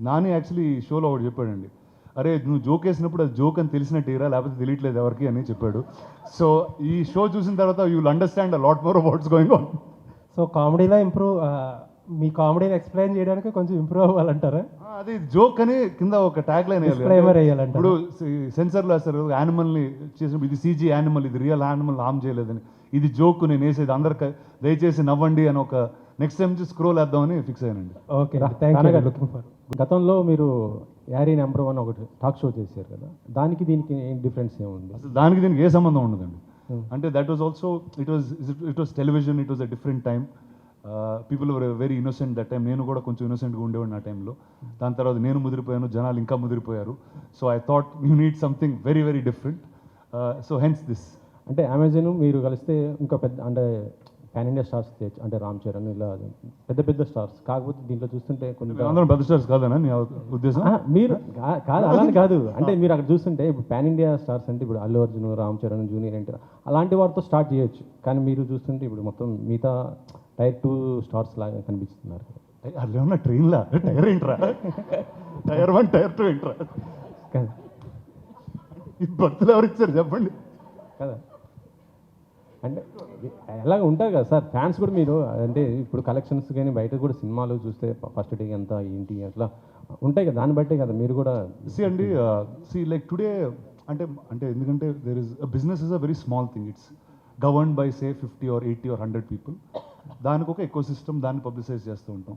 Nani actually ఈ షోలో ఒకటి చెప్పాడండి, అరే నువ్వు జోక్ వేసినప్పుడు అది జోక్ అని తెలిసినట్టు ఇరా, లేకపోతే తెలియట్లేదు ఎవరికి అని చెప్పాడు. సో ఈ షో చూసిన తర్వాత you will understand a lot more what's going on. So కామెడీలో మీ కామెడీని ఎక్స్ప్లెయిన్ చేయడానికి కొంచెం ఇంప్రూవ్ అవ్వాలంటారా? అది జోక్ అని కింద ఒక ట్యాగ్ లైన్ వేయాలంట. ఇప్పుడు సెన్సర్లో వేస్తారు యానిమల్ని చేసినప్పుడు, ఇది సీజీ యానిమల్, ఇది రియల్ యానిమల్ హామ్ చేయలేదని, ఇది జోక్ నేను వేసేది అందరికి దయచేసి నవ్వండి అని ఒక నెక్స్ట్ టైం నుంచి స్క్రోల్ వేద్దామని ఫిక్స్ అయ్యానండి. Okay, thank you. Looking for. గతంలో మీరు యారీ నెంబర్ 1 ఒకటి టాక్ షో చేశారు కదా, దానికి దీనికి ఏం డిఫరెన్స్ ఏముంది? అసలు దానికి దీనికి ఏ సంబంధం ఉండదండి. అంటే that was also it was television, it was a different time. People were very innocent that time. నేను కూడా కొంచెం ఇన్నోసెంట్గా ఉండేవాడిని ఆ టైంలో. దాని తర్వాత నేను ముదిరిపోయాను, జనాలు ఇంకా ముదిరిపోయారు. So I thought you need something very very different. So hence this. అంటే అమెజాన్ మీరు కలిస్తే ఇంకా పెద్ద, అంటే పాన్ ఇండియా స్టార్స్ అంటే రామ్ చరణ్ ఇలా పెద్ద పెద్ద స్టార్స్, కాకపోతే దీంట్లో చూస్తుంటే కొన్ని అందరం పెద్ద స్టార్స్ కాదనా నీ ఉద్దేశం? మీరు కాదు, అలానే కాదు. అంటే మీరు అక్కడ చూస్తుంటే ఇప్పుడు పాన్ ఇండియా స్టార్స్ అంటే ఇప్పుడు అల్లు అర్జున్, రామ్ చరణ్, జూనియర్ ఎన్టీఆర్ అలాంటి వారితో స్టార్ట్ చేయొచ్చు. కానీ మీరు చూస్తుంటే ఇప్పుడు మొత్తం మిగతా టైర్ 2 స్టార్స్ లాగా కనిపిస్తున్నారు. అలా ఉన్న ట్రైన్లా టైర్ ఏంట్రా, టైర్ 1 టైర్ 2 ఏంట్రా, కదా ఈ బర్త్లు ఎవరు ఇచ్చారు చెప్పండి కదా. అంటే ఎలాగ ఉంటారు కదా సార్ ఫ్యాన్స్ కూడా. మీరు అంటే ఇప్పుడు కలెక్షన్స్ కానీ బయట కూడా సినిమాలు చూస్తే ఫస్ట్ డే ఎంత ఏంటి అట్లా ఉంటాయి కదా, దాన్ని బట్టే కదా మీరు కూడా. అండి లైక్ టుడే అంటే అంటే ఎందుకంటే there is business is a very small thing. It's govern by say 50 or 80 or 100 people. దానికి ఒక ఎకో సిస్టమ్, దాన్ని పబ్లిసైజ్ చేస్తూ ఉంటాం.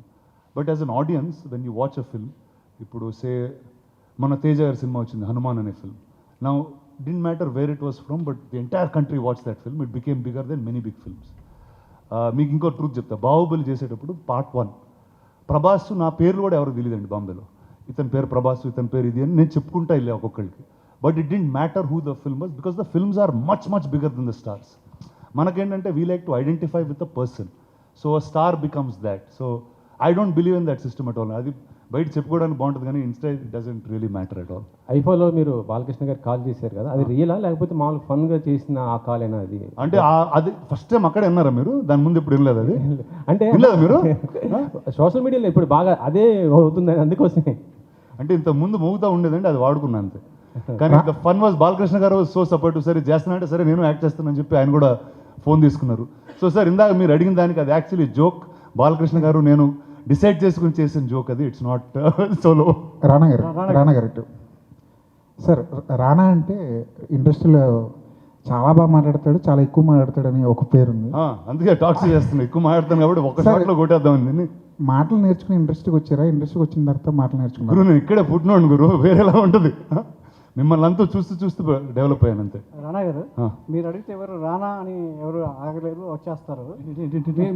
But as an audience when you watch a film, ఇప్పుడు సే మన తేజ గారి సినిమా వచ్చింది హనుమాన్ అనే film. Now didn't matter where it was from, but the entire country watched that film. It became bigger than many big films. మీకు ఇంకో truth చెప్తా, బాహుబలి చేసేటప్పుడు part 1 Prabhas నా పేర్లు కూడా ఎవరికి తెలియదండి బాంబేలో. ఇతని పేరు ప్రభాస్, ఇతని పేరు ఇది అని నేను చెప్పుకుంటా వెళ్ళా ఒక్కొక్కరికి. But it didn't matter who the film was, because the films are much much bigger than the stars. మనకేంటంటే we like to identify with a person. So a star becomes that. So I don't believe in that system at all. అది బయట చెప్పుకోవడానికి బాగుంటుంది కానీ instead it doesn't really matter at all. ఐఫోలో మీరు బాలకృష్ణ గారు call చేశారు కదా, అది రియలా లేకపోతే మామూలు ఫన్గా చేసిన ఆ కాల్ అయినా? అది అంటే అది ఫస్ట్ టైం అక్కడే విన్నారా మీరు? దాని ముందు ఇప్పుడు వినలేదు అది? అంటే వినలేదా మీరు? సోషల్ మీడియాలో ఇప్పుడు బాగా అదే అవుతుంది అందుకోసమే. అంటే ఇంత ముందు మోగుతూ ఉండేదండి, అది వాడుకున్నా అంతే. కానీ ద ఫన్ వాజ్ బాలకృష్ణ గారు సో సపోర్టివ్. సరే చేస్తున్నా సరే నేను యాక్ట్ చేస్తానని చెప్పి ఆయన కూడా ఫోన్ తీసుకున్నారు. సో సార్ ఇందాక మీరు అడిగిన దానికి అది యాక్చువల్లీ జోక్. బాలకృష్ణ గారు నేను డిసైడ్ చేసుకుని చేసిన జోక్ అది. It's not solo. రానా గారు సార్, రానా అంటే ఇండస్ట్రీలో చాలా బాగా మాట్లాడతాడు, చాలా ఎక్కువ మాట్లాడతాడు అని ఒక పేరుంది. అందుకే టాక్స్ చేస్తున్నాను, ఎక్కువ మాట్లాడతాను కాబట్టి ఒక షాట్లో కొట్టేద్దామని. మాటలు నేర్చుకుని ఇండస్ట్రీకి వచ్చారా? ఇండస్ట్రీకి వచ్చిన తర్వాత మాటలు నేర్చుకున్నారు? గురు నేను ఇక్కడే పుట్టినోడు గురు, వేరేలా ఉంటుంది. మిమ్మల్ని అంతా చూస్తూ చూస్తూ డెవలప్ అయ్యాను అంతే. రానా గారు, మీరు అడిగితే ఎవరు రానా అని ఎవరు ఆగలేరు, వచ్చేస్తారు.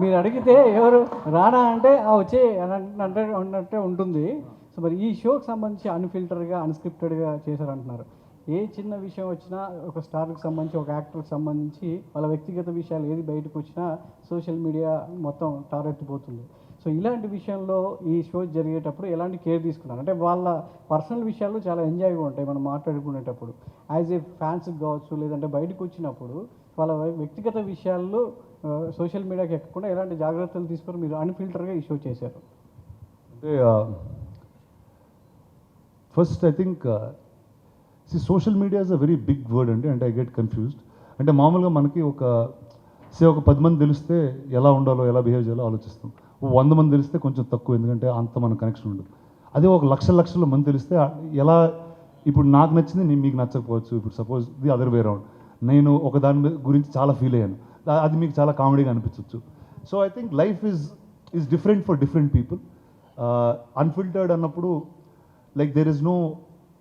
మీరు అడిగితే ఎవరు రానా అంటే వచ్చే అన్నట్టే ఉంటుంది. సో మరి ఈ షోకి సంబంధించి అన్ఫిల్టర్గా అన్స్క్రిప్టెడ్గా చేశారంటున్నారు. ఏ చిన్న విషయం వచ్చినా ఒక స్టార్కి సంబంధించి, ఒక యాక్టర్కి సంబంధించి వాళ్ళ వ్యక్తిగత విషయాలు ఏది బయటకు వచ్చినా సోషల్ మీడియా మొత్తం టారెత్తిపోతుంది. సో ఇలాంటి విషయంలో ఈ షో జరిగేటప్పుడు ఎలాంటి కేర్ తీసుకున్నారు? అంటే వాళ్ళ పర్సనల్ విషయాలు చాలా ఎంజాయ్గా ఉంటాయి మనం మాట్లాడుకునేటప్పుడు. యాజ్ ఏ ఫ్యాన్స్కి కావచ్చు, లేదంటే బయటకు వచ్చినప్పుడు వాళ్ళ వ్యక్తిగత విషయాల్లో సోషల్ మీడియాకి ఎక్కకుండా ఎలాంటి జాగ్రత్తలు తీసుకొని మీరు అన్ఫిల్టర్గా ఈ షో చేశారు? అంటే first I think social media is a very big word అండి. అంటే ఐ గెట్ కన్ఫ్యూజ్డ్. అంటే మామూలుగా మనకి ఒక 10 మంది తెలిస్తే ఎలా ఉండాలో, ఎలా బిహేవ్ చేయాలో ఆలోచిస్తాం. 100 మంది తెలిస్తే కొంచెం తక్కువ, ఎందుకంటే అంత మన కనెక్షన్ ఉండదు. అదే ఒక లక్షల మంది తెలిస్తే ఎలా, ఇప్పుడు నాకు నచ్చింది మీకు నచ్చకపోవచ్చు. ఇప్పుడు suppose the other way round, నేను ఒక దాని గురించి చాలా ఫీల్ అయ్యాను, అది మీకు చాలా కామెడీగా అనిపించవచ్చు. So I think life is different for different people. Unfiltered అన్నప్పుడు like there is no,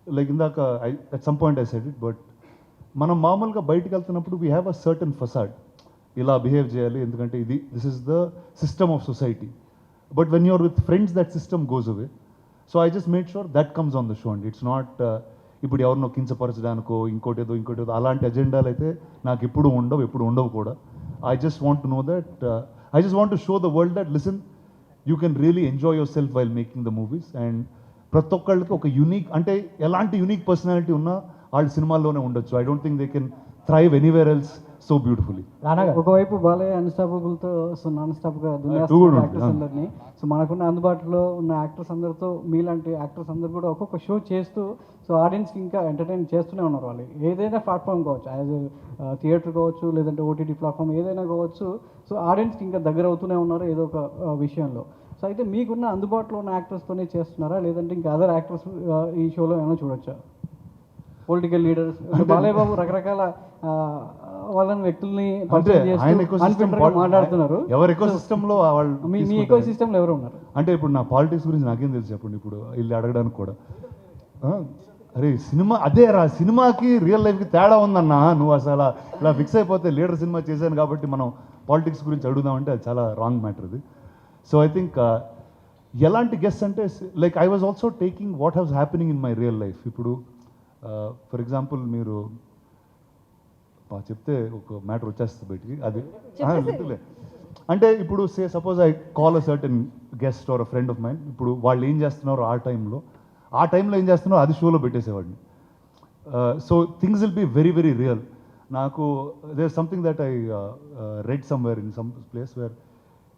like ఇందాక at some point I said it, but మనం మామూలుగా బయటకు వెళ్తున్నప్పుడు we have a certain facade, ఇలా బిహేవ్ చేయాలి ఎందుకంటే this is the system of society. But when you're with friends that system goes away. So I just made sure that comes on the show అండి. It's not ఇప్పుడు ఎవరినో కించపరచడానికో ఇంకోటేదో అలాంటి అజెండాలు అయితే నాకు ఎప్పుడు ఉండవు కూడా. I just want to know that, I just want to show the world that listen, you can really enjoy your self while making the movies. And ప్రతి ఒక్కళ్ళకి ఒక యూనిక్, అంటే ఎలాంటి యూనిక్ పర్సనాలిటీ ఉన్నా వాళ్ళు సినిమాల్లోనే ఉండొచ్చు. I don't think they can thrive anywhere else. So beautifully. ఒకవైపు బాలయ్య అన్స్టాపబుల్తో సో నాన్ స్టాప్గా Two good దునియాస్తున్న ఉంది. యాక్టర్స్ అందరినీ, సో మనకున్న అందుబాటులో ఉన్న యాక్టర్స్ అందరితో మీలాంటి యాక్టర్స్ అందరూ కూడా ఒక్కొక్క షో చేస్తూ సో ఆడియన్స్కి ఇంకా ఎంటర్టైన్ చేస్తూనే ఉన్నారు. వాళ్ళు ఏదైనా ప్లాట్ఫామ్ కావచ్చు, యాజ్ థియేటర్ కావచ్చు, లేదంటే ఓటీటీ ప్లాట్ఫామ్ ఏదైనా కావచ్చు, సో ఆడియన్స్కి ఇంకా దగ్గర అవుతూనే ఉన్నారు ఏదో ఒక విషయంలో. సో అయితే మీకున్న అందుబాటులో ఉన్న యాక్టర్స్తోనే చేస్తున్నారా, లేదంటే ఇంకా అదర్ యాక్టర్స్ ఈ షోలో ఏమైనా చూడొచ్చా? పొలిటికల్ లీడర్స్ బాలయ్య బాబు రకరకాల వాళ్ళని వ్యక్తుల్ని అంటే పరిచయం ఆయన చేస్తూ unfiltered గా మాట్లాడుతున్నారు. ఎవరి ఎకో సిస్టంలో వాళ్ళు మీ ఎకో తీసుకుంటారు. సిస్టంలో ఎవరు ఉన్నారు? అంటే ఇప్పుడు నా పాలిటిక్స్ గురించి నాకేం తెలుసు చెప్పండి, ఇప్పుడు వీళ్ళు అడగడానికి కూడా. అరే సినిమా అదే రా, సినిమాకి రియల్ లైఫ్కి తేడా ఉందన్నా. నువ్వు అసలు ఇలా ఫిక్స్ అయిపోతే లీడర్ సినిమా చేశాను కాబట్టి మనం పాలిటిక్స్ గురించి అడుగుదామంటే అది చాలా రాంగ్ మ్యాటర్ అది. సో ఐ థింక్ ఎలాంటి గెస్ట్ అంటే like I was also taking what has happening in my real life. ఇప్పుడు ఫర్ ఎగ్జాంపుల్ మీరు చెప్తే ఒక మ్యాటర్ వచ్చేస్తుంది బయటికి, అది గుర్తులే. అంటే ఇప్పుడు suppose I call a certain guest or a friend of mind. ఇప్పుడు వాళ్ళు ఏం చేస్తున్నారు ఆ టైంలో ఏం చేస్తున్నారో అది షోలో పెట్టేసేవాడిని. So things will be very very real. నాకు there something that I read somewhere in some place where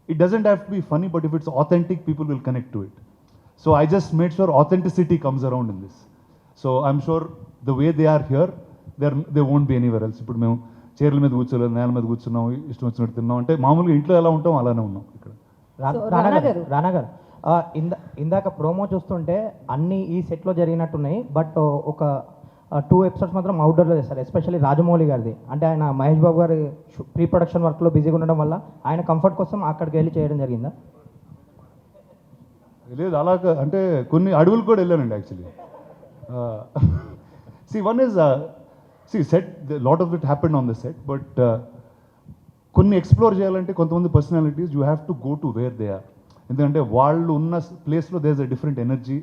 it doesn't have to be funny, but if it's authentic people will connect to it. So I just made sure authenticity comes around in this. So I'm sure the way they are here, they won't be anywhere else. ఇప్పుడు మేము చైర్ల మీద కూర్చోలేదు, నేల మీద కూర్చున్నాం, ఇష్టం వచ్చినట్టు తిన్నాం అంటే మామూలుగా ఇంట్లో ఎలా ఉంటాం అలానే ఉన్నాం ఇక్కడ. రానా గారు ఇందాక ప్రోమో చూస్తుంటే అన్ని ఈ సెట్లో జరిగినట్టున్నాయి, బట్ ఒక 2 ఎపిసోడ్స్ మాత్రం అవుట్డోర్లో చేస్తారు, ఎస్పెషల్లీ రాజమౌళి గారిది. అంటే ఆయన మహేష్ బాబు గారి ప్రీ ప్రొడక్షన్ వర్క్లో బిజీగా ఉండడం వల్ల ఆయన కంఫర్ట్ కోసం అక్కడికి వెళ్ళి చేయడం జరిగిందా? లేదు అలా అంటే కొన్ని అడవులు కూడా వెళ్ళానండి actually. One is set, lot of it happened on the set, but కొన్ని ఎక్స్ప్లోర్ చేయాలంటే కొంతమంది personalities you have to go to where they are. ఎందుకంటే వాళ్ళు ఉన్న ప్లేస్లో there is a different energy,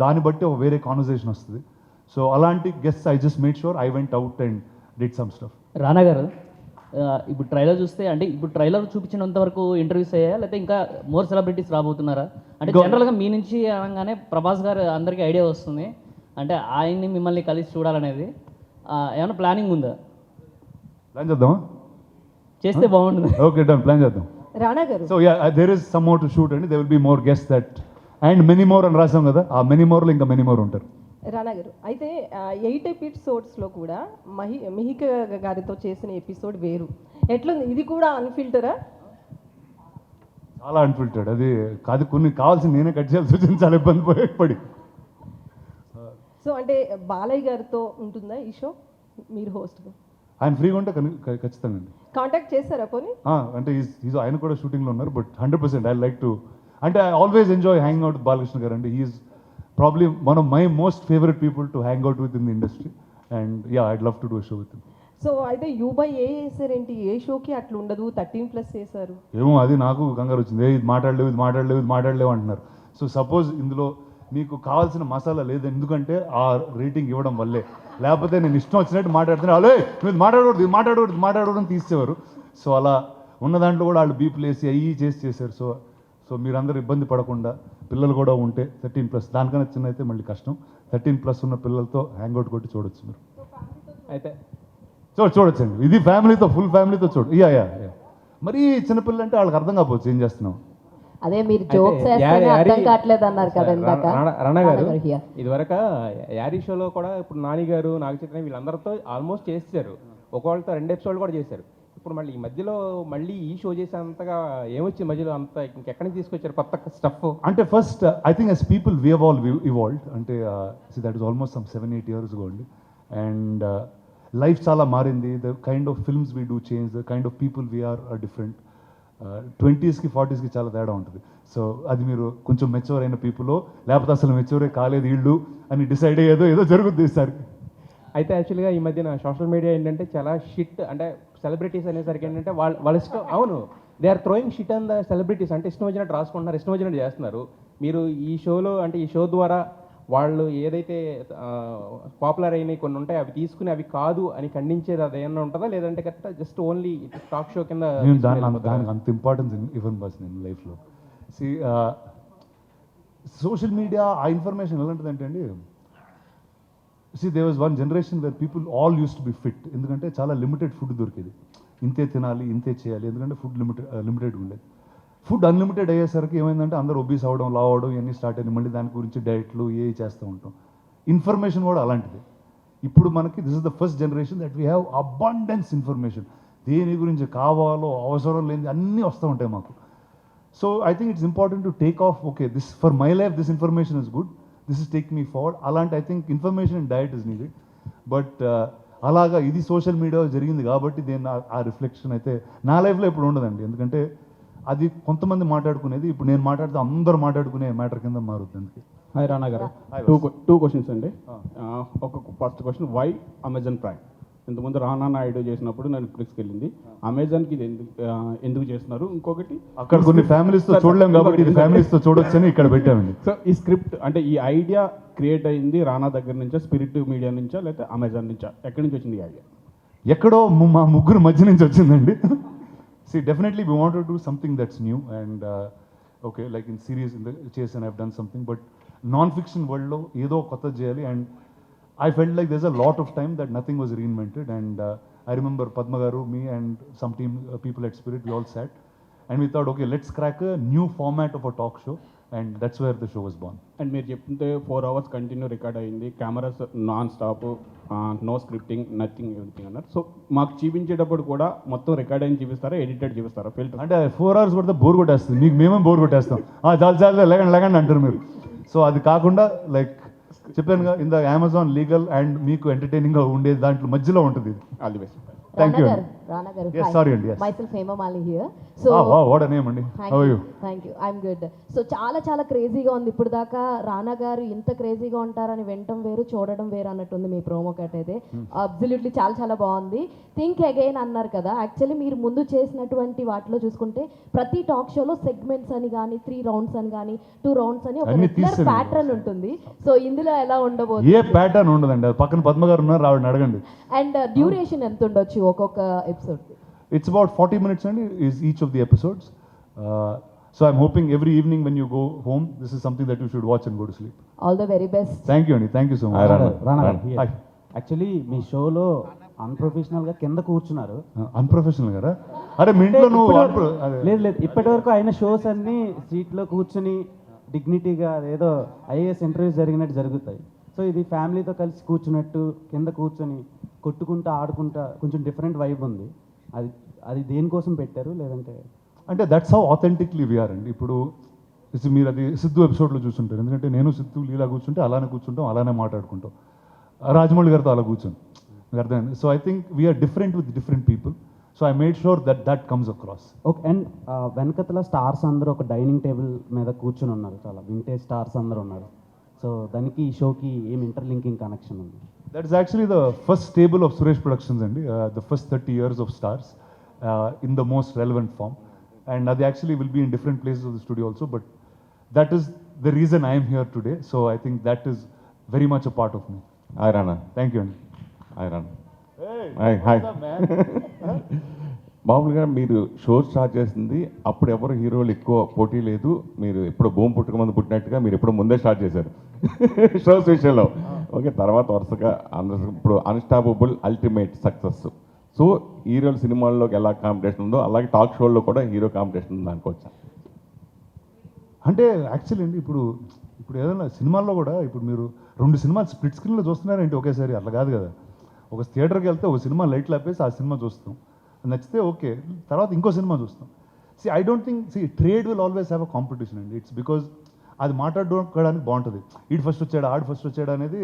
దాన్ని బట్టి ఒక వేరే కాన్వర్సేషన్ వస్తుంది. సో అలాంటి guests I just made sure I went out and did some stuff. Rana గారు ఇప్పుడు ట్రైలర్ చూస్తే, అంటే ఇప్పుడు ట్రైలర్ చూపించినంత వరకు ఇంటర్వ్యూస్ అయ్యాయా, లేకపోతే ఇంకా మోర్ సెలబ్రిటీస్ రాబోతున్నారా? అంటే జనరల్గా మీ నుంచి అనగానే ప్రభాస్ గారు అందరికీ ఐడియా వస్తుంది, అంటే ఆయన్ని మిమ్మల్ని కలిసి చూడాలనేది ఏమైనా ప్లానింగ్ ఉందా? ప్లాన్ చేద్దామా? చేస్తే బాగుంటుంది. ఓకే డన్, ప్లాన్ చేద్దాం. Rana garu, so ya there is some more to shoot అండి, they will be more guest that and many more అని రాసాం కదా, ఆ మెనీ మోర్లో ఇంకా మెనీ మోర్ ఉంటారు. రానా గారు అయితే 8 ఎపిసోడ్స్లో కూడా మిహిక గారితో చేసిన ఎపిసోడ్ వేరు, ఎట్లుంది? ఇది కూడా అన్ఫిల్టరా? చాలా అన్ఫిల్టర్డ్. అది కాదు, కొన్ని కావాల్సింది నేనే కట్ చేయాల్సి వచ్చింది, చాలా ఇబ్బంది పడి. సో అంటే బాలయ్య గారితో ఉంటుందా ఈ షో? మీరు హోస్ట్గా ఆయన ఫ్రీగా ఉంటే ఖచ్చితంగా అండి. కాంటాక్ట్ చేస్తారా పోనీ? అంటే ఆయన కూడా షూటింగ్లో ఉన్నారు, బట్ 100% ఐ లైక్ టు, అంటే I always enjoy hang out with Balakrishna గారు అండి. He's probably one of my most favourite people to hang out with in the industry, and yeah I'd love to do show with him. So అయితే యూబై ఏ వేసారేంటి? ఏ షోకి అట్లా ఉండదు, 13+ వేశారు. ఏమో అది నాకు కంగారు వచ్చింది, ఇది మాట్లాడలేవు అంటున్నారు. సో సపోజ్ ఇందులో మీకు కావాల్సిన మసాలా లేదు, ఎందుకంటే ఆ రేటింగ్ ఇవ్వడం వల్లే, లేకపోతే నేను ఇష్టం వచ్చినట్టు మాట్లాడుతున్నా, అలే మీరు మాట్లాడకూడదు అని తీసేవారు. సో అలా ఉన్న దాంట్లో కూడా వాళ్ళు బీపులు వేసి అయ్యి చేశారు. సో మీరందరూ ఇబ్బంది పడకుండా, పిల్లలు కూడా ఉంటే 13+, దానికన్నా చిన్న అయితే మళ్ళీ కష్టం, 13+ ఉన్న పిల్లలతో హ్యాంగ్అవుట్ కొట్టి చూడొచ్చు మీరు. అయితే చూడొచ్చండి, ఇది ఫ్యామిలీతో, ఫుల్ ఫ్యామిలీతో యా. మరీ చిన్నపిల్లలు అంటే వాళ్ళకి అర్థం కాకపోవచ్చు ఏం చేస్తున్నాం. అదే మీరు జోక్స్ వేస్తేనే అర్థం కావట్లేదు అన్నారు కదా ఇందాక. రానా గారు ఇదివరకు యారీ షోలో కూడా ఇప్పుడు నాని గారు, నాగ చైతన్య వీళ్ళందరితో ఆల్మోస్ట్ చేశారు, ఒకళ్ళతో 2 ఎపిసోడ్లు కూడా చేశారు. ఇప్పుడు మళ్ళీ ఈ మధ్యలో మళ్ళీ ఈ షో చేసేంతగా ఏమొచ్చింది మధ్యలో, అంత ఇంకెక్కడి నుంచి తీసుకొచ్చారు కొత్త స్టఫ్? అంటే first I think as people we have all evolved. అంటే that is almost some 7-8 years ago అండి. అండ్ లైఫ్ చాలా మారింది, the kind of films we do change, the kind of people we are different. 20sకి 40sకి చాలా తేడా ఉంటుంది. So అది మీరు కొంచెం మెచ్యూర్ అయిన పీపుల్, లేకపోతే అసలు మెచ్యూరే కాలేదు వీళ్ళు అని డిసైడ్ అయ్యేదో ఏదో జరుగుతుంది ఈసారి. అయితే యాక్చువల్గా ఈ మధ్యన సోషల్ మీడియా ఏంటంటే చాలా షిట్, అంటే సెలబ్రిటీస్ అనేసరికి ఏంటంటే వాళ్ళ ఇష్టం, అవును they are throwing shit on the celebrities, అంటే ఇష్టం వచ్చినట్టు రాసుకుంటున్నారు, ఇష్టం వచ్చినట్టు చేస్తున్నారు. మీరు ఈ షోలో, అంటే ఈ షో ద్వారా వాళ్ళు ఏదైతే పాపులర్ అయినాయి కొన్ని ఉంటాయి అవి తీసుకుని అవి కాదు అని ఖండించేది అది ఏమన్నా ఉంటుందా, లేదంటే correct just only talk show కింద? దానికి అంత ఇంపార్టెన్స్ ఇవ్వను బస్ నేను లైఫ్లో. సోషల్ మీడియా ఆ ఇన్ఫర్మేషన్ ఎలాంటిదంటే అండి, there was one generation where people all used to be fit, ఎందుకంటే చాలా లిమిటెడ్ ఫుడ్ దొరికేది. ఇంతే తినాలి ఇంతే చేయాలి, ఎందుకంటే ఫుడ్ లిమిటెడ్ ఉండేది. ఫుడ్ అన్లిమిటెడ్ అయ్యేసరికి ఏమైందంటే అందరూ ఒబీస్ అవ్వడం, లావ్ అవ్వడం ఇవన్నీ స్టార్ట్ అయ్యింది. మళ్ళీ దాని గురించి డైట్లు ఏ చేస్తూ ఉంటాం. ఇన్ఫర్మేషన్ కూడా అలాంటిది. ఇప్పుడు మనకి this is the first generation that we have abundance information. దేని గురించి కావాలో అవసరం లేని అన్నీ వస్తూ ఉంటాయి మాకు. So I think it's important to take off, okay this for my life this information is good, this is take me forward. అలాంటి I think information and diet is needed. But అలాగా ఇది సోషల్ మీడియా జరిగింది కాబట్టి దీన్ని ఆ reflection అయితే నా లైఫ్లో ఇప్పుడు ఉండదండి. ఎందుకంటే అది కొంతమంది మాట్లాడుకునేది ఇప్పుడు నేను మాట్లాడితే అందరూ మాట్లాడుకునే మ్యాటర్ కింద మారుతుంది. అందుకే హాయ్ రానా గారు, Hi, టూ క్వశ్చన్స్ అండి. ఒక first question, why Amazon Prime? ఇంతకుముందు రానా నాయుడు చేసినప్పుడు నెట్ఫ్లిక్స్కి వెళ్ళింది, అమెజాన్కి ఇది ఎందుకు చేస్తున్నారు? ఇంకొకటి అక్కడ కొన్ని ఫ్యామిలీస్తో చూడలేం కాబట్టి ఇది ఫ్యామిలీస్తో చూడొచ్చని ఇక్కడ పెట్టామండి. సో ఈ స్క్రిప్ట్ అంటే ఈ ఐడియా క్రియేట్ అయింది రానా దగ్గర నుంచా, స్పిరిట్ మీడియా నుంచా, లేకపోతే అమెజాన్ నుంచా? ఎక్కడి నుంచి వచ్చింది ఈ ఐడియా? ఎక్కడో మా ముగ్గురు మధ్య నుంచి వచ్చిందండి. See, definitely we want to do something that's new and okay, like in series in the chase and I've done something, but non-fiction world lo edo kotta cheyali, and I felt like there's a lot of time that nothing was reinvented, and I remember Padma garu, me and some team people at Spirit, we all sat and we thought, okay, let's crack a new format of a talk show, and that's where the show was born. And మీరు చెప్తుంటే 4 hours continue record అయింది, cameras non stop, no scripting, nothing everything అన్నారు. So మాకు చూపించేటప్పుడు కూడా మొత్తం record అయిన చూపిస్తారా, ఎడిటెడ్ చూపిస్తారా? ఫిల్టర్ అంటే 4 hours పడితే బోర్ కొట్టేస్తుంది, మీకు మేమే బోర్ కొట్టేస్తాం. చాలు చాలు లేకండి అంటారు మీరు. సో అది కాకుండా లైక్ చెప్పానుగా ఇంత అమెజాన్ లీగల్ అండ్ మీకు ఎంటర్టైనింగ్గా ఉండేది దాంట్లో మధ్యలో ఉంటుంది ఇది. All the best. Thank you. Rana garu. Yes, Hi. sorry అండి. Yes. Myself Hema Mali here. So Wow, what a name అండి. How are you? Thank you. I'm good. So చాలా క్రేజీగా ఉంది. ఇప్పుడు దాకా రానా గారు ఇంత క్రేజీగా ఉంటారని వినటం వేరు, చూడడం వేరు అన్నట్టుంది మీ ప్రోమో కట్ అయితే. అబ్సల్యూట్లీ చాలా బాగుంది. థింక్ అగైన్ అన్నారు కదా, యాక్చువల్లీ మీరు ముందు చేసినటువంటి వాటిలో చూసుకుంటే ప్రతి టాక్ షోలో సెగ్మెంట్స్ అని కానీ 3 rounds అని కానీ 2 rounds అని ఒక అన్ని రెగ్యులర్ తీసేయండి. ప్యాటర్న్ ఉంటుంది. సో ఇందులో ఎలా ఉండబోతుంది? ఏ ప్యాటర్న్ ఉండదండి. అది పక్కన పద్మ గారు ఉన్నారు, ఆవిడని అడగండి. అండ్ డ్యూరేషన్ ఎంత ఉండొచ్చు ఒక్కొక్క episode? It's about 40 minutes and is each of the episodes. So I'm hoping every evening when you go home, this is something that you should watch and go to sleep. All the very best. Thank you, Andy. Thank you so much. Rana Hi. Actually మీ షోలో అన్ప్రొఫెషనల్గా కింద కూర్చున్నారు. Unprofessional గారా? అరే మీ ఇంట్లో నువ్వు అదే. లేదు ఇప్పటి వరకు అయిన షోస్ అన్ని సీట్లో కూర్చుని డిగ్నిటీగా ఏదో ఐఏఎస్ ఇంటర్వ్యూస్ జరిగినట్టు జరుగుతాయి. సో ఇది ఫ్యామిలీతో కలిసి కూర్చున్నట్టు కింద కూర్చొని కొట్టుకుంటా ఆడుకుంటా కొంచెం డిఫరెంట్ వైబ్ ఉంది. అది దేనికోసం పెట్టారు? లేదంటే అంటే దట్స్ హౌ ఆథెంటిక్లీ వీఆర్ అండి. ఇప్పుడు మీరు అది సిద్ధు ఎపిసోడ్లో చూస్తుంటారు, ఎందుకంటే నేను సిద్ధు లీలా కూర్చుంటే అలానే కూర్చుంటాం, అలానే మాట్లాడుకుంటాం. రాజమౌళి గారితో అలా కూర్చొని మీకు అర్థమైంది. So I think we're different with different people. So I made sure that comes across. Okay. And వెనకతల స్టార్స్ అందరూ ఒక డైనింగ్ టేబుల్ మీద కూర్చొని ఉన్నారు, చాలా వింటేజ్ స్టార్స్ అందరూ ఉన్నారు. సో దానికి ఈ షోకి ఏం ఇంటర్లింకింగ్ కనెక్షన్ ఉంది? That is actually the first stable of Suresh Productions and the first 30 years of stars in the most relevant form, and they actually will be in different places of the studio also, but that is the reason I am here today. So I think that is very much a part of me. Hi Rana. Thank you, Andy. Hi Rana. Hi. మామూలుగా మీరు show start చేసింది అప్పుడు ఎవరు హీరోలు ఎక్కువ పోటీ లేదు, మీరు ఎప్పుడు భూమి పుట్టుక ముందు పుట్టినట్టుగా మీరు ఎప్పుడు ముందే స్టార్ట్ చేశారు షోస్ విషయంలో. ఓకే, తర్వాత వరుసగా ఇప్పుడు అన్స్టాపబుల్ అల్టిమేట్ సక్సెస్. సో హీరోల సినిమాల్లోకి ఎలా కాంపిటీషన్ ఉందో అలాగే టాక్ షోల్లో కూడా హీరో కాంపిటీషన్ ఉంది అనుకోవచ్చా? అంటే యాక్చువల్లీ అండి ఇప్పుడు ఏదైనా సినిమాల్లో కూడా ఇప్పుడు మీరు 2 సినిమాలు స్ప్లిట్ స్క్రీన్లో చూస్తున్నారంటే ఒకేసారి అట్లా కాదు కదా. ఒక థియేటర్కి వెళ్తే ఒక సినిమా లైట్లు ఆపేసి ఆ సినిమా చూస్తాం, నచ్చితే ఓకే, తర్వాత ఇంకో సినిమా చూస్తాం. I don't think trade will always have a competition అండి. ఇట్స్ బికాజ్ అది మాట్లాడుకోవడానికి బాగుంటుంది. ఈడు ఫస్ట్ వచ్చాడు ఆడు ఫస్ట్ వచ్చాడు అనేది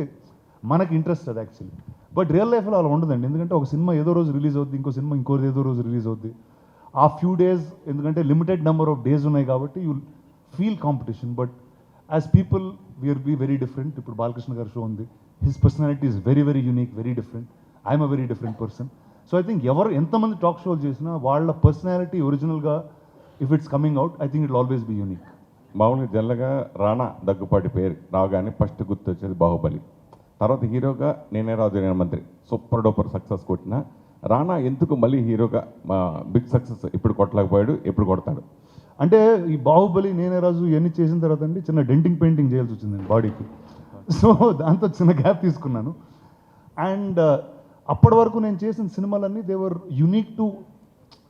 మనకి ఇంట్రెస్ట్ అది యాక్చువల్లీ. బట్ రియల్ లైఫ్లో అలా ఉండదండి. ఎందుకంటే ఒక సినిమా ఏదో రోజు రిలీజ్ అవుద్ది, ఇంకో సినిమా ఇంకోది ఏదో రోజు రిలీజ్ అవుద్ది. ఆ ఫ్యూ డేస్ ఎందుకంటే లిమిటెడ్ నెంబర్ ఆఫ్ డేస్ ఉన్నాయి కాబట్టి you feel competition. But as people we're be very different. ఇప్పుడు బాలకృష్ణ గారి షో ఉంది, his personality is very very unique, very different. I'm a very different person. So I think ఎంతమంది talk షోలు చేసినా వాళ్ళ personality ఒరిజినల్గా if it's coming out, I think it always be unique. మామూలుగా జనరల్గా రానా దగ్గుపాటి పేరు రాగానే ఫస్ట్ గుర్తు వచ్చేది బాహుబలి. తర్వాత హీరోగా నేనే రాజు నేనే మంత్రి సూపర్ డూపర్ సక్సెస్ కొట్టిన రానా ఎందుకు మళ్ళీ హీరోగా బిగ్ సక్సెస్ ఇప్పుడు కొట్టలేకపోయాడు, ఎప్పుడు కొడతాడు? అంటే ఈ బాహుబలి నేనే రాజు ఇవన్నీ చేసిన తర్వాత అండి చిన్న డెంటింగ్ పెయింటింగ్ చేయాల్సి వచ్చిందండి బాడీకి. సో దాంతో చిన్న గ్యాప్ తీసుకున్నాను. అండ్ అప్పటి వరకు నేను చేసిన సినిమాలన్నీ they were unique to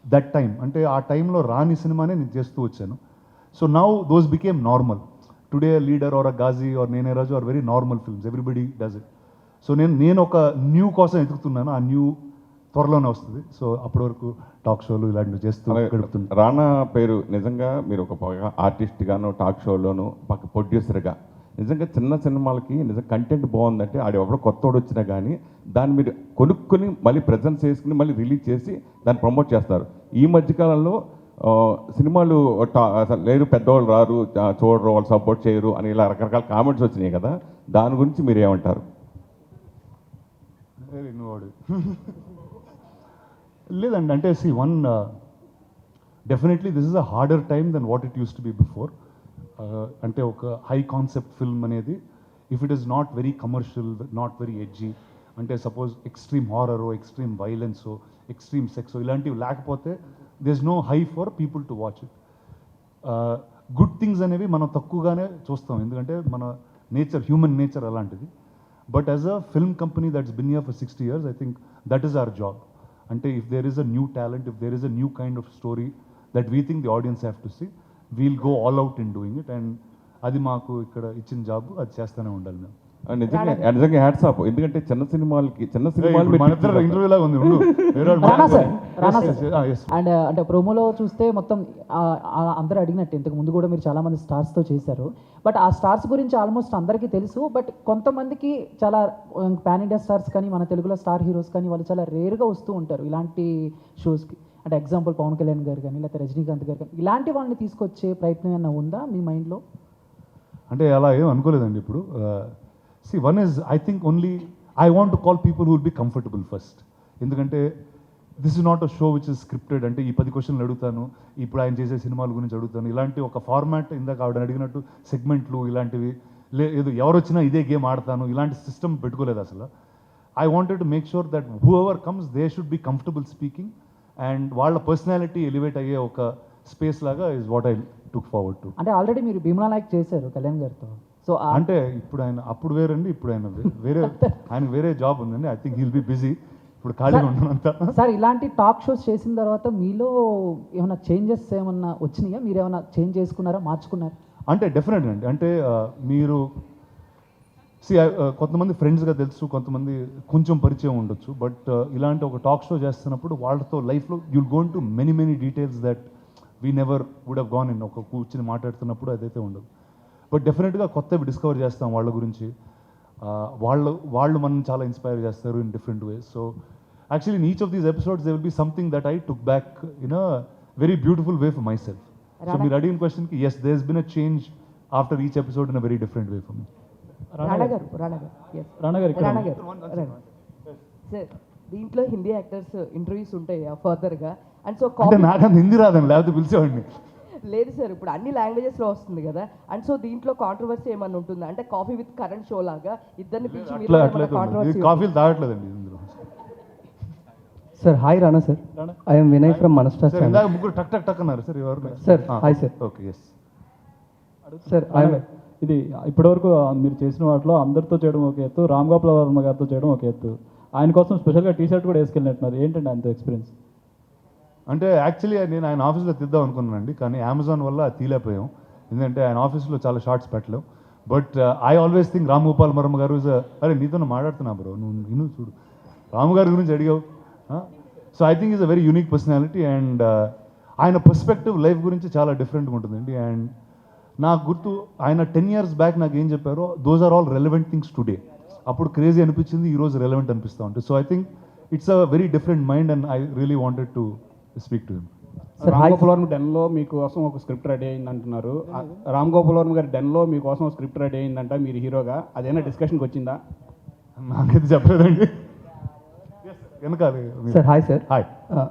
that time, అంటే ఆ టైంలో రాని సినిమానే నేను చేస్తూ వచ్చాను. So now those became normal. Today Leader or a Ghazi or Nene Raju or very normal films, everybody does it. So నేను ఒక న్యూ కోసం ఎదుగుతున్నాను, ఆ న్యూ త్వరలోనే వస్తుంది. సో అప్పటి వరకు టాక్ షోలు ఇలాంటివి చేస్తూ గడుపుతున్నాను. రానా పేరు నిజంగా మీరు ఒక ఆర్టిస్ట్గాను, టాక్ షోలోను, పక్క ప్రొడ్యూసర్గా నిజంగా చిన్న సినిమాలకి నిజంగా కంటెంట్ బాగుందంటే ఆడు ఎవడో కొత్తోడు వచ్చినా కానీ దాన్ని మీరు కొనుక్కొని మళ్ళీ ప్రజెంట్ చేసుకుని మళ్ళీ రిలీజ్ చేసి దాన్ని ప్రమోట్ చేస్తారు. ఈ మధ్యకాలంలో సినిమాలు అసలు లేరు, పెద్దవాళ్ళు రారు, చూడరు, వాళ్ళు సపోర్ట్ చేయరు అని ఇలా రకరకాల కామెంట్స్ వచ్చినాయి కదా, దాని గురించి మీరు ఏమంటారు? లేదండి, అంటే definitely this is a harder time then what it used to be before. అంటే ఒక హై కాన్సెప్ట్ ఫిల్మ్ అనేది if it is not very commercial, not very edgy, అంటే సపోజ్ ఎక్స్ట్రీమ్ హారరో, ఎక్స్ట్రీమ్ వైలెన్సో, ఎక్స్ట్రీమ్ సెక్సో ఇలాంటివి లేకపోతే they is no high for people to watch it. Good things అనేవి మనం తక్కువగానే చూస్తాం, ఎందుకంటే మన నేచర్, హ్యూమన్ నేచర్ అలాంటిది. But as a film company that's bin here for 60 years, I think that is our job. అంటే if there is a new talent, if there is a new kind of story that we think the audience have to see, we'll go all out in doing it. And అది మాకు ఇక్కడ ఇచ్చిన job, అది చేస్తూనే ఉండాలి మేము. నిజంగా hats off. ఎందుకంటే చిన్న సినిమాలు మన ఇద్దరు ఇంటర్వ్యూ లాగా ఉంది. అండ్ అంటే ప్రోమోలో చూస్తే మొత్తం అందరూ అడిగినట్టు ఇంతకు ముందు కూడా మీరు చాలా మంది స్టార్స్తో చేశారు. బట్ ఆ స్టార్స్ గురించి ఆల్మోస్ట్ అందరికీ తెలుసు. బట్ కొంతమందికి చాలా పాన్ ఇండియా స్టార్స్ కానీ మన తెలుగులో స్టార్ హీరోస్ కానీ వాళ్ళు చాలా రేర్గా వస్తూ ఉంటారు ఇలాంటి షోస్కి. అంటే ఎగ్జాంపుల్ పవన్ కళ్యాణ్ గారు కానీ లేకపోతే రజనీకాంత్ గారు కానీ ఇలాంటి వాళ్ళని తీసుకొచ్చే ప్రయత్నం ఏమైనా ఉందా మీ మైండ్లో? అంటే అలా ఏం అనుకోలేదండి ఇప్పుడు. One is I think only I want to call people who will be comfortable first. ఎందుకంటే this is not a show which is scripted. అంటే ఈ 10 క్వశ్చన్లు అడుగుతాను, ఇప్పుడు ఆయన చేసే సినిమాల గురించి అడుగుతాను, ఇలాంటి ఒక ఫార్మాట్, ఇందాక ఆవిడ అడిగినట్టు సెగ్మెంట్లు ఇలాంటివి ఏదో ఎవరు వచ్చినా ఇదే గేమ్ ఆడతాను ఇలాంటి సిస్టమ్ పెట్టుకోలేదు అసలు. I wanted to make sure that whoever comes they should be comfortable speaking and వాళ్ళ పర్సనాలిటీ ఎలివేట్ అయ్యే ఒక స్పేస్ లాగా is what I took forward to. అంటే ఆల్రెడీ మీరు భీమ్లా నాయక్ చేశారు కళ్యాణ్ గారితో. సో అంటే ఇప్పుడు ఆయన అప్పుడు వేరండి, ఇప్పుడు ఆయన వేరే, ఆయన వేరే జాబ్ ఉందండి. I think he'll be busy, ఇప్పుడు ఖాళీగా ఉన్నానంతా. సార్ ఇలాంటి టాక్ షోస్ చేసిన తర్వాత మీలో ఏమైనా చేంజెస్ ఏమన్నా వచ్చినాయా? మీరు ఏమైనా చేంజ్ చేసుకున్నారా, మార్చుకున్నారా? అంటే డెఫినెట్గా అండి. అంటే మీరు కొంతమంది ఫ్రెండ్స్గా తెలుసు, కొంతమంది కొంచెం పరిచయం ఉండొచ్చు. బట్ ఇలాంటి ఒక టాక్ షో చేస్తున్నప్పుడు వాళ్ళతో లైఫ్లో you'll gone to many details that we never would have gone in. ఒక కూర్చుని మాట్లాడుతున్నప్పుడు అదైతే ఉండదు. బట్ డెఫినెట్గా కొత్తవి డిస్కవర్ చేస్తాం వాళ్ళ గురించి. వాళ్ళు మనం చాలా ఇన్స్పైర్ చేస్తారు in different ways. So actually in each of these episodes they will be something that I took back in a very beautiful way for myself. సో మీరు అడిగిన క్వశ్చన్కి yes, there has been a change after each episode in a very different way for me. Sir దీంట్లో Hindi actors interviews ఉంటాయి ఫర్దర్గా. And so అంటే నాకు అంత హిందీ రాదండి, లేకపోతే పిలిచేవాడిని. లేదు సార్, ఇప్పుడు అన్ని లాంగ్వేజెస్లో వస్తుంది కదా. అండ్ సో దీంట్లో కాంట్రవర్సీ ఏమన్నా ఉంటుందా? అంటే కాఫీ విత్ కరెంట్ షో లాగా ఇద్దరిని పిలిచి కాఫీలు తాగట్లేదండి ఇందులో. Sir hi Rana sir, I'm Vinay from Manastar channel. ఇందాక ముగ్గురు టక్ టక్ టక్ అన్నారు సార్. ఎవరు sir? Hi sir. Okay, yes sir. ఇది ఇప్పటివరకు మీరు చేసిన వాటిలో అందరితో చేయడం ఒక ఎత్తు, రామ్ గోపాల్ వర్మ గారితో చేయడం ఒక ఎత్తు. ఆయన కోసం స్పెషల్గా టీ షర్ట్ కూడా వేసుకెళ్ళినట్టున్నారు. ఏంటండి ఆయనతో ఎక్స్పీరియన్స్? అంటే యాక్చువల్లీ నేను ఆయన ఆఫీస్లో తీద్దాం అనుకున్నానండి, కానీ అమెజాన్ వల్ల తీలేకపోయాం. ఎందుకంటే ఆయన ఆఫీస్లో చాలా షార్ట్స్ పెట్టలేం. But I always think Ram Gopal Varma garu is అరే నీతో మాట్లాడుతున్నా బ్రో, నువ్వు చూడు రాము గారి గురించి అడిగావు. So I think is a very unique personality and ఆయన పర్స్పెక్టివ్ లైఫ్ గురించి చాలా డిఫరెంట్గా ఉంటుందండి. అండ్ నాకు గుర్తు ఆయన 10 years బ్యాక్ నాకు ఏం చెప్పారో those are all relevant things today. అప్పుడు క్రేజీ అనిపించింది, ఈరోజు రెలవెంట్ అనిపిస్తూ ఉంటుంది. So I think it's a very different mind and I really wanted to speak to him. Ram Gopal Varma డెన్లో మీకోసం ఒక స్క్రిప్ట్ రెడీ అయింది అంటున్నారు. రామ్ గోపాల్ వర్మ గారి డెన్లో మీకోసం ఒక స్క్రిప్ట్ రెడీ అయిందంట మీరు హీరోగా, అదేనా డిస్కషన్కి వచ్చిందా? నాకైతే చెప్పలేదండి. Sir hi sir. Hi.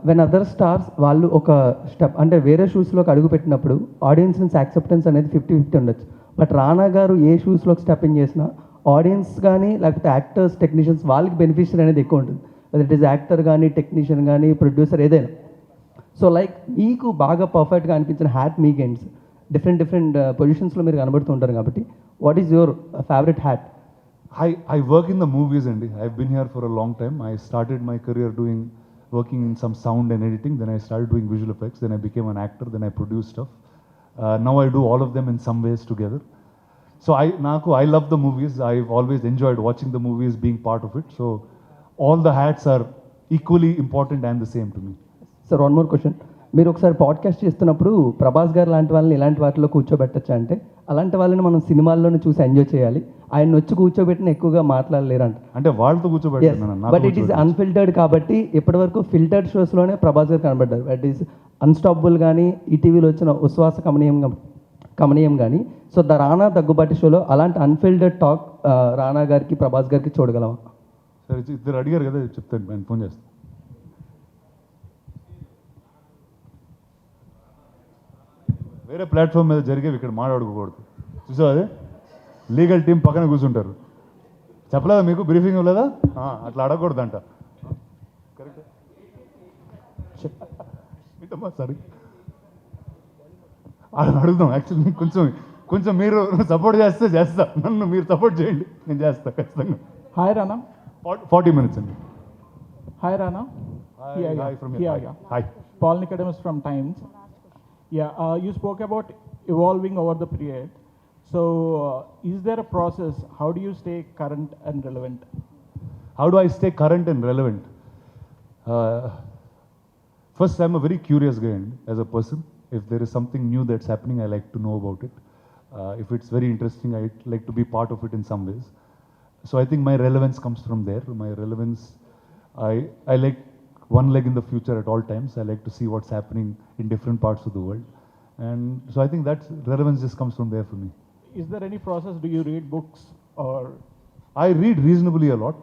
When other stars వాళ్ళు ఒక స్టెప్ అంటే వేరే షూస్లోకి అడుగు పెట్టినప్పుడు ఆడియన్స్ నుంచి యాక్సెప్టెన్స్ అనేది 50-50 ఉండొచ్చు. బట్ రానా గారు ఏ షూస్లోకి స్టెప్ ఇన్ చేసినా ఆడియన్స్ కానీ లేకపోతే యాక్టర్స్, టెక్నీషియన్స్ వాళ్ళకి బెనిఫిషియల్ అనేది ఎక్కువ ఉంటుంది. ఇట్ ఈస్ యాక్టర్ కానీ, టెక్నీషియన్ కానీ, ప్రొడ్యూసర్ ఏదైనా. సో లైక్ మీకు బాగా పర్ఫెక్ట్గా అనిపించిన హ్యాట్ మీకేంటి సార్? డిఫరెంట్ పొజిషన్స్లో మీరు కనబడుతూ ఉంటారు కాబట్టి what is your favourite hat? I work in the movies and I've been here for a long time. I started my career doing working in some sound and editing. Then I started doing visual effects. Then I became an actor. Then I produced stuff. Now I do all of them in some ways together. So I love the movies. I've always enjoyed watching the movies, being part of it. So all the hats are equally important and the same to me. Sir one more question, మీరు ఒకసారి podcast చేస్తున్నప్పుడు ప్రభాస్ గారు లాంటి వాళ్ళని ఇలాంటి వాటిలో కూర్చోబెట్టచ్చా అంటే, అలాంటి వాళ్ళని మనం సినిమాల్లోనే చూసి ఎంజాయ్ చేయాలి, ఆయన వచ్చి కూర్చోబెట్టిన ఎక్కువగా మాట్లాడలేరంట. అంటే వాళ్ళతో కూర్చోబెట్టాను, బట్ ఇట్ ఈస్ అన్ఫిల్టర్డ్ కాబట్టి ఇప్పటివరకు ఫిల్టర్డ్ షోస్లోనే ప్రభాస్ గారు కనబడ్డారు. దట్ ఈస్ అన్స్టాపబుల్ కానీ ఈటీవీలో వచ్చిన ఉశ్వాస కమనీయం కానీ. సో ద రానా దగ్గుబాటి షోలో అలాంటి అన్ఫిల్టర్డ్ టాక్ రానా గారికి ప్రభాస్ గారికి చూడగలమా? సరే, ఇద్దరు అడిగారు కదా, చెప్తాను, నేను ఫోన్ చేస్తాను. వేరే ప్లాట్ఫామ్ మీద జరిగేవి ఇక్కడ మాట్లాడుకోకూడదు. చూసావు అదే, లీగల్ టీం పక్కన కూర్చుంటారు. చెప్పలేదా మీకు, బ్రీఫింగ్ ఇవ్వలేదా? అట్లా అడగకూడదంట. కరెక్ట్, సరే అడుగుదాం. యాక్చువల్లీ కొంచెం మీరు సపోర్ట్ చేస్తా, నన్ను మీరు సపోర్ట్ చేయండి, నేను చేస్తా ఖచ్చితంగా. హాయ్ రానా. 40 minutes అండి. Hi Rana. Hi. Paul Nicodemus from Times. Yeah, you spoke about evolving over the period. So, is there a process? How do you stay current and relevant? How do I stay current and relevant? First, I'm a very curious guy as a person. If there is something new that's happening, I like to know about it. If it's very interesting, I like to be part of it in some ways. So I think my relevance comes from there. My relevance, I like one leg in the future at all times. I like to see what's happening in different parts of the world. And so I think that relevance just comes from there for me. Is there any process? Do you read books or? I read reasonably a lot.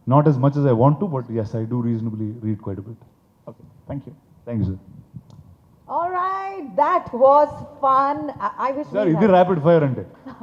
Not as much as I want to, but yes, I do reasonably read quite a bit. Okay, thank you. Thank you, sir. All right, that was fun. I wish. Sir, this is rapid fire ante.